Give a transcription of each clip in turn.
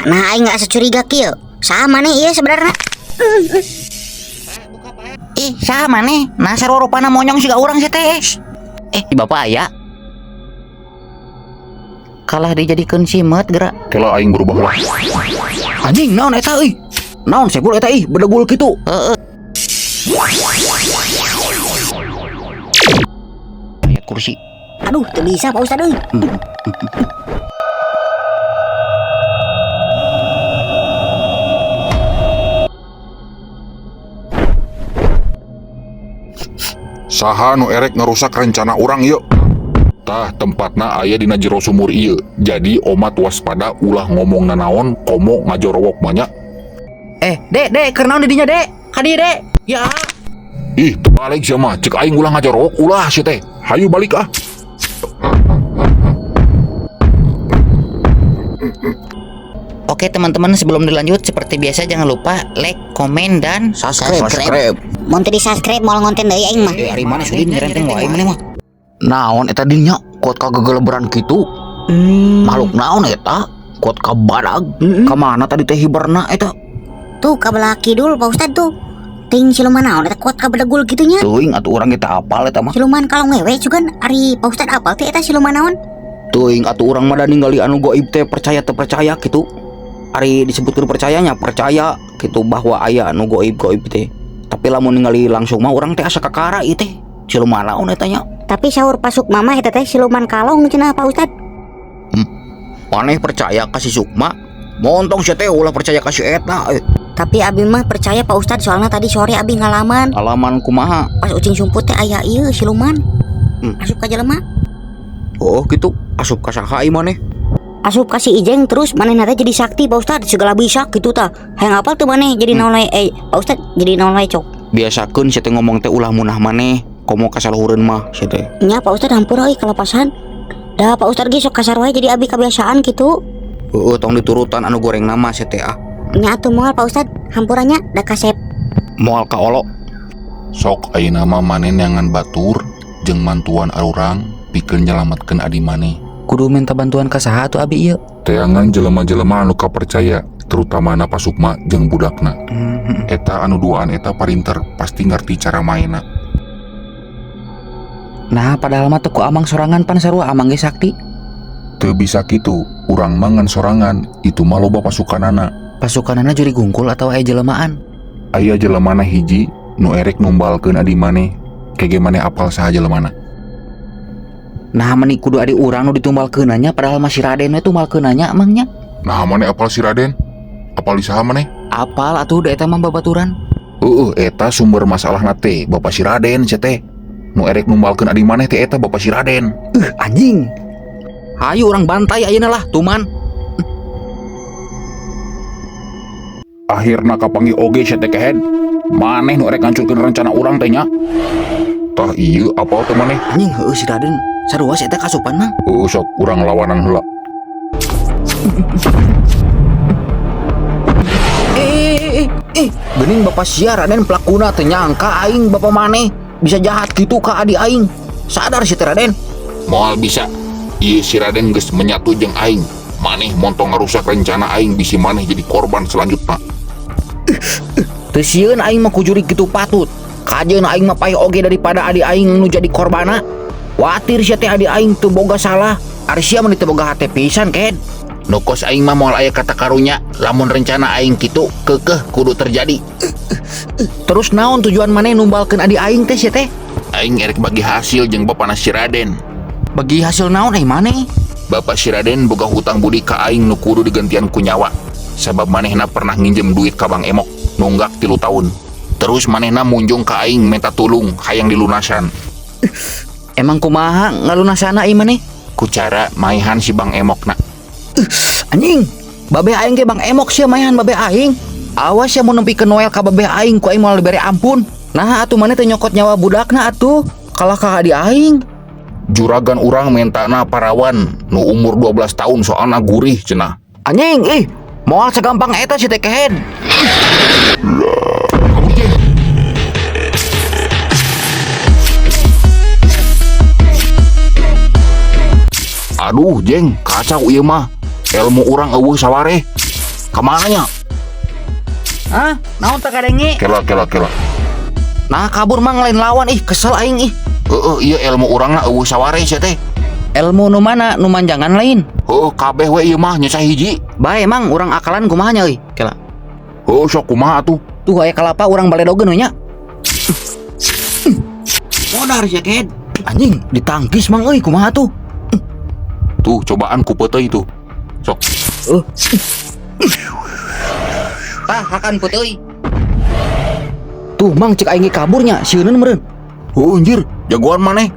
Nah aing nggak securiga kieu. Sama nih iya sebenarnya. Ih, sama nih. Nah sarorupana monyong siga urang sih teh. Di bapak aya. Kalah dijadikeun simet geura. Kela aing berubah lah. Anjing naon eta euy? Naon sebul eta ih bedegul kitu? Lihat kursi. Aduh, teu bisa Pak Ustad euy. Saha nu erek ngerusak rencana orang yuk. Tah tempatna aya dina jero sumur ieu. Jadi omat waspada ulah ngomong nanaon komo ngajorowok banyak. Dek, keur naon di dinya, Dek? Ka dieu, Dek. Ya. Ih, terbalik sia mah cek aing ulah ngajorowok ulah si teh. Hayu balik ah. Oke teman-teman, sebelum dilanjut seperti biasa jangan lupa like, komen dan Subscribe. Mun teu di-subscribe moal ngonten deui aing mah. Ari mana sudin nyerenteng wae maneh mah. Naon eta dinya? Kuat kagegeleberan kitu. Makhluk naon eta? Kuat ka badag. Ka mana tadi teh hiberna eta? Tuh kabelah kidul Pak Ustad tuh. Ting siluman naon eta kuat ka bedegul kitu nya. Teuing atuh urang kita apal eta mah. Siluman kalong wewe cugan ari Pak Ustad apal teh eta siluman naon? Teuing atuh urang mah da ningali anu gaib teh percaya teu percaya kitu. Ari disebutkeun percayanya percaya kitu bahwa aya anu gaib-gaib teh. Tapi lamun ningali langsung mah urang teh asa kakara ieu teh. Siluman naon eta nya? Tapi saur pasuk mama eta teh siluman kalong cenah Pak Ustad. Maneh percaya ka si Sukma? Montong sia teh ulah percaya ka si eta. Tapi abi mah percaya Pak Ustad soalnya tadi sore abi ngalaman. Alaman kumaha? Pas ucing sumput teh aya ieu siluman. Asup ka jelema. Oh gitu, asup ka saha ieu maneh? Asup ka si Ijeng terus manehna teh jadi sakti Pak Ustad segala bisa gitu tah. Hayang apal tuh maneh jadi naon we Pak Ustad jadi naon we cok. Biasakeun sia teh ngomong teh ulah munah maneh, komo kasaluhureun mah sia teh. Nya Pak Ustad hampura euy kalapasan. Da Pak Ustad ge sok kasar wae jadi abi kebiasaan gitu. Heueuh tong diturutan anu goreng nama sia teh ah. Nya atuh moal Pak Ustad hampuranya da kasep. Moal ka olo. Sok ayeuna mah maneh neangan batur jeung mantuan arurang pikeun nyelametkeun adi maneh. Kudu minta bantuan ka saha atuh abi ieu? Teangan jelema-jelema anu kapercaya, terutamana Pasukma jeung budakna. Eta anu duaan eta parinter, pasti ngerti cara mainna. Nah, padahal mah teu ku amang sorangan pan sarua amang ge sakti. Teu bisa kitu, urang mangan sorangan, itu mah loba pasukanana. Pasukanana juri gungkul atau aya jelemaan? Aya jelemana hiji nu erek numbalkeun adi maneh, kege maneh apal saha jelemana. Nah, meni kudu adi urang nu ditumbalkeunanya padahal masih Raden we tumbalkeunanya emangnya. Nah maneh apal si Raden? Apal di saha maneh? Apal atuh da eta mah babaturan. Eta sumber masalahna teh Bapak si Raden sia teh. Nu erek numbalkeun adi maneh teh eta Bapak si Raden. Anjing. Hayu urang bantai ayeuna lah tuman. Akhirna kapanggih oge sia teh kehed. Maneh nu erek ngancurkeun rencana urang teh nya. Tah ieu apal teh maneh? Anjing heueuh si Raden. Sarua si eta kasupan mang. Sok urang lawanan heula. Geuning bapak sia Raden pelakuna teu nyangka aing bapak maneh bisa jahat gitu ka adi aing. Sadar si Raden. Moal bisa. Ieu si Raden geus menyatu jeung aing. Maneh montong ngarusak rencana aing bisi maneh jadi korban selanjutnya. Teu sieun aing mah kujuri kitu patut. Kajeun aing mah paeh oge daripada adi aing nu jadi korbana. Watir sia teh adi aing teu boga salah. Ari sia mah teu boga hate pisan ked. Nukos aing mah moal aya kata karunya, lamun rencana aing kitu keukeuh kudu terjadi. Terus naon tujuan maneh numbalkeun adi aing teh sia teh? Aing erek bagi hasil jeung bapana si Raden. Bagi hasil naon maneh? Bapak si Raden boga hutang budi ka aing nu kudu digantian ku nyawa. Sabab manehna pernah nginjem duit ka Bang Emok nunggak 3 tahun. Terus manehna munjung ka aing minta tulung hayang dilunasan. Emang kumaha ngalunasana ieu maneh? Ku cara maehan si Bang Emokna. Anjing, babe aing ge Bang Emok sia maehan babe aing. Awas ya mun nempikeun noel ka babe aing ku aing moal dibere ampun. Nah atuh maneh teh nyokot nyawa budakna atuh. Kalah ka adi aing. Juragan urang mentana parawan nu umur 12 tahun soalna gurih cenah. Anjing, moal sagampang eta si teh kehed. Aduh jeng, kacau ieu mah. Ilmu urang eueuh sawareh. kemana nya? Ah, naon teh kadenge? Kela. Nah, kabur mang lain lawan kesel aing Iya ilmu urangna eueuh sawares ya teh. Ilmu nu mana nu manjangan lain. Kabeh we ieu mah nya sahiji. Bae emang urang akalan kumaha nya euy? Kela. Sok kumaha atuh? Tuh aya kalapa urang baledogeun we nya. Modar sia Ked. Anjing, ditangkis mang euy kumaha tuh? Tuh cobaan ku peuteuy tuh. Sok. Tah hakan puteuy. Tuh mang cek aing kaburnya sieun meureun. Anjir, jagoan maneh.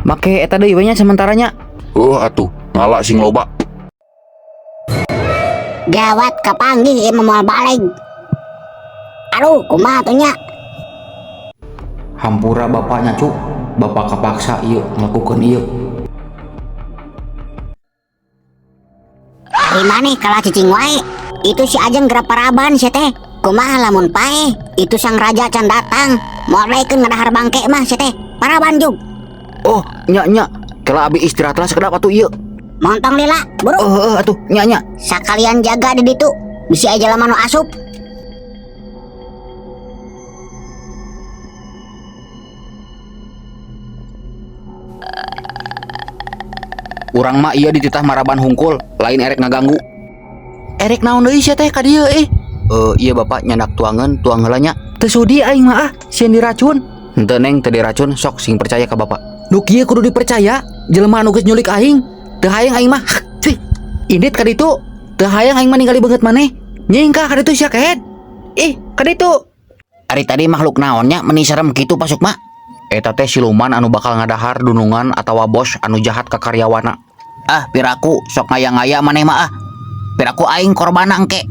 Make eta deui we nya sementaranya. Atuh, ngala sing loba. Gawat kapanggih ieu moal balik. Aduh, kumaha atuh nya? Hampura bapaknya cuk, bapak kepaksa ieu melakukan ieu. Ari maneh kalah cicing wae. Itu si Ajeng geura paraban sia teh. Kumaha lamun paeh? Itu sang raja can datang. Moal daekeun ngadahar bangke mah sia teh. Paraban jug. Oh, nya, kela abi istirahat lah sekedap atuh ieu. Montong lila, buru. Atuh, nya. Sakalian jaga di ditu. Bisi aja lama nu asup. Urang mah ieu dititah maraban hungkul, lain erek ngaganggu. Erek naon deui sia teh ka dieu Iya bapak nyandak tuangan, tuang heula nya. Teu sudi aing mah sieun diracun. Henteu neng teu diracun, sok sing percaya ka bapak. Nu kieu kudu dipercaya. Jelema anu geus nyulik aing, teu hayang aing mah. Cih, indit ka ditu. Teu hayang aing mah ningali beungeut maneh. Nyingkah ka ditu sia Ked. Ka ditu. Ari tadi makhluk naonnya meni serem kitu pasuk mah. Eta teh siluman anu bakal ngadahar dunungan atawa bos anu jahat ka karyawana. Piraku sok ngaya-ngaya maneh mah Piraku aing korban engke.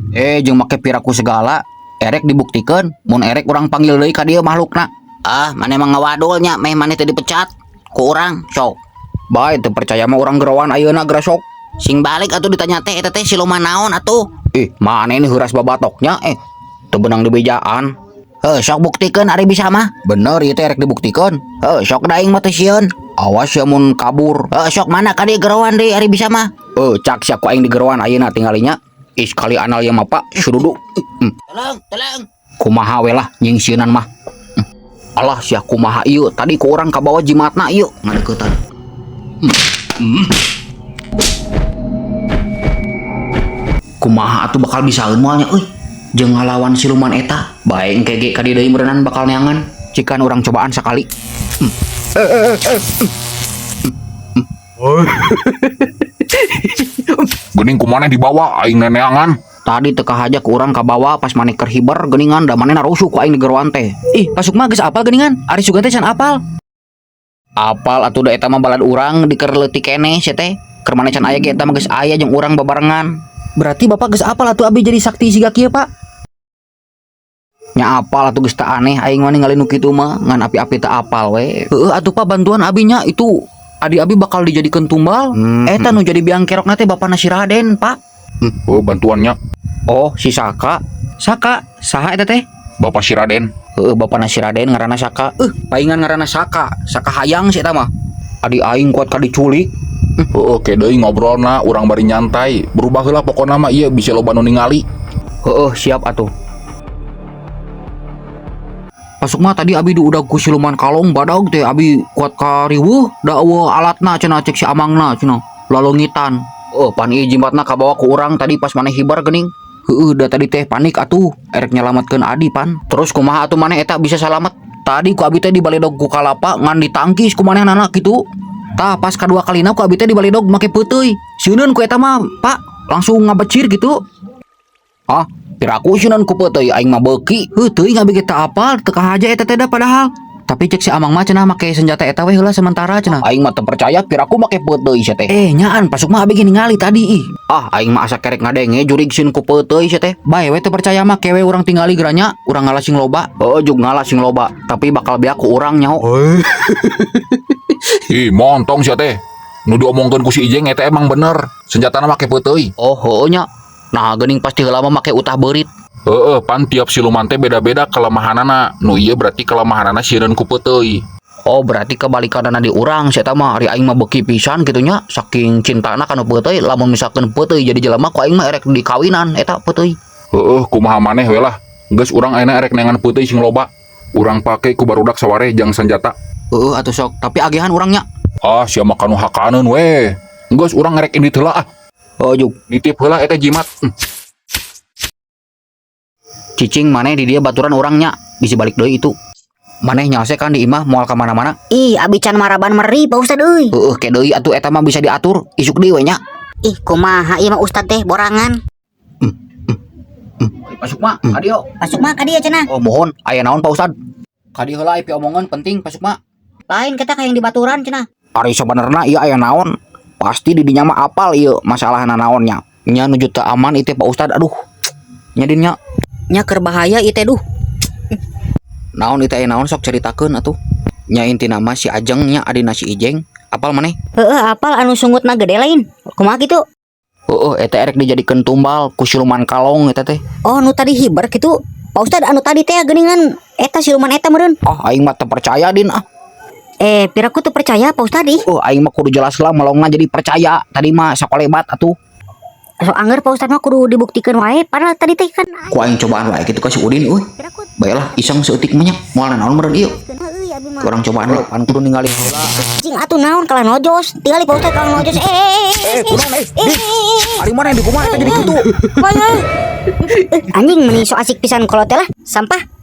Jeung make piraku segala. Erek dibuktikeun, mun erek urang panggil deui ka dieu makhlukna. Maneh mah ngawadul nya, meh maneh teh dipecat ku urang sok. Bae teu percaya mah urang gerawan ayeuna geura sok. Sing balik atuh ditanya teh eta teh siluman naon atuh? Maneh ini heuras babatoknya teu beunang di bejaan. Sok buktikeun ari bisa mah. Bener ieu teh erek dibuktikeun. Sok daing mah teh sieun. Awas ya mun kabur. Sok mana ka dieu gerawan deui ari bisa mah. Cak sia ku aing di gerawan ayeuna tinggalinya. Sekali anal ya mah Pak, sududu. Tolong. Kumaha we lah nying sieunan mah. Alah sia kumaha ieu? Tadi ku urang kabawa jimatna ieu ngadeuketan. Kumaha atuh bakal bisaeun moalnya euy. Jeung ngalawan siluman eta, bae engke ge ka dieu deui meureunnan bakal neangan. Cikan urang cobaan sakali. Geuning kumaneh dibawa aing neneangan. Tadi teka haja ku urang kabawa pas maneh keur hiber geuningan da maneh narusuh ku aing di geroan teh. Pasuk mah geus apal geuningan. Ari sugan teh can apal. Apal atuh da eta mah balad urang di keur leutik keneh sia teh. Keur maneh can aya ge eta mah geus aya jeung urang babarengan. Berarti bapak geus apal atuh abi jadi sakti siga kieu Pak. Nya apal atuh geus teu aneh aing mah ningali nu kitu mah ngan api-api teu apal we. Atuh Pak bantuan abinya itu adi abi bakal dijadikan tumbal. Eta nu jadi biang kerokna teh bapana si Raden Pak. Bantuannya Oh si Saka. Saha eta teh? Bapak si Raden. Bapana si Raden ngaranna Saka. Paingan ngaranna Saka hayang si eta mah. Adi aing kuat ka diculik. Oke deui ngobrolna urang bari nyantai. Berubah heula pokona mah ieu bisa loba nu ningali. Siap atuh. Pasuk mah tadi abi diudag ku siluman kalong badag teh abi kuat ka riweuh da eueuh alatna cenah cek si amangna cenah lalongitan. Pan ieu jimatna kabawa ku urang tadi pas maneh hibar geuning. Da tadi teh panik atuh erek nyelametkeun adi pan. Terus kumaha atuh maneh eta bisa salamet? Tadi ku abi teh dibaledog ku kalapa ngan ditangkis ku manehna kitu. Tah pas kadua kalina ku abi teh dibaledog make peuteuy. Sieuneun ku eta mah Pak langsung ngabecir gitu. Piraku sieunan ku peuteuy aing mah beuki. Teuing abi kita apal teu kahaja eta teh da padahal. Tapi cek si Amang mah cenah make senjata eta we heula sementara cenah. Aing mah teu percaya piraku make peuteuy sia teh. Nyaan pasuk mah abi ningali tadi Aing mah asa kerek ngadenge jurig sieun ku peuteuy sia teh. Bae we teu percaya mah kewe urang tingali geranya, urang ngalah sing loba. Jug ngalah sing loba, tapi bakal beak ku urang nyaho. Montong sia teh. Nu diomongkeun ku si Ijeng eta emang bener. Senjatana make peuteuy. Nya. Nah geuning pasti heula mah make utah beurit. Pan tiap siluman teh beda-beda kelemahanana. Nu ieu berarti kelemahanana sieun ku peuteuy. Oh berarti kebalikanana di urang saya mah ari aing mah beki pisan gitunya saking cintana kana peuteuy lamun misalkan peuteuy jadi jelema ku aing mah erek dikawinan eta peuteuy. Kumaha maneh we lah. Geus urang ayeuna erek nengan peuting sing loba. Urang pake ku barudak saware jang senjata. Atuh sok tapi agehan urangnya. Ah, sia mah kanu hakaneun we. Geus urang erek indit heula ah. Oh juk Nitip heula eta jimat. cicing maneh di dia baturan urangnya bisa balik deui itu. Maneh nyase kan di imah moal ka mana-mana. Ih, abi can maraban meri Pak Ustad euy. Ke deui atuh eta mah bisa diatur isuk deui we nya. Ih, kumaha ieu mah Ustad teh borangan. Masuk mah kadio. Masuk mah ka dieu cenah. Oh mohon aya naon Pak Ustad? Kadi heula aya omongan penting masuk mah. Lain kita kayak yang di baturan cenah. Ari sabenerna ieu aya naon? Pasti di dinya mah apal ieu masalahna naonnya. Nya nuju teu aman itu Pak Ustad aduh. Nya dinya Nya keur bahaya ieu teh duh. naon itu aya naon sok ceritakeun atuh. Nya intina mah si Ajeng nya adina si Ijeng. Apal maneh? Heeh, apal anu sungutna gede lain. Kumaha kitu? Eta erek dijadikeun tumbal ku siluman kalong eta teh. Oh, nu tadi hiber kitu. Pak Ustad anu tadi teh geuningan eta siluman eta meureun. Aing mah teu percaya din ah. Piraku tuh percaya Pak Ustad ih. Aing mah kudu jelas lah melongna jadi percaya. Tadi mah sakolebat atuh. So angger Pak Ustad mah kudu dibuktikeun wae padahal tadi teh kan Ku aing cobaan wae kitu ka si Udin euy. piraku Baiklah iseng seutik mah nya moal naon meureun ieu. euy abi mah. Kurang cobaan we pan kudu ningali heula. Cing atuh naon kalah nojos. Tinggali Pak Ustad kalah nojos. Ari mana di kumaha eta jadi kitu? Anjing meni so asik pisan kolot teh lah. Sampah.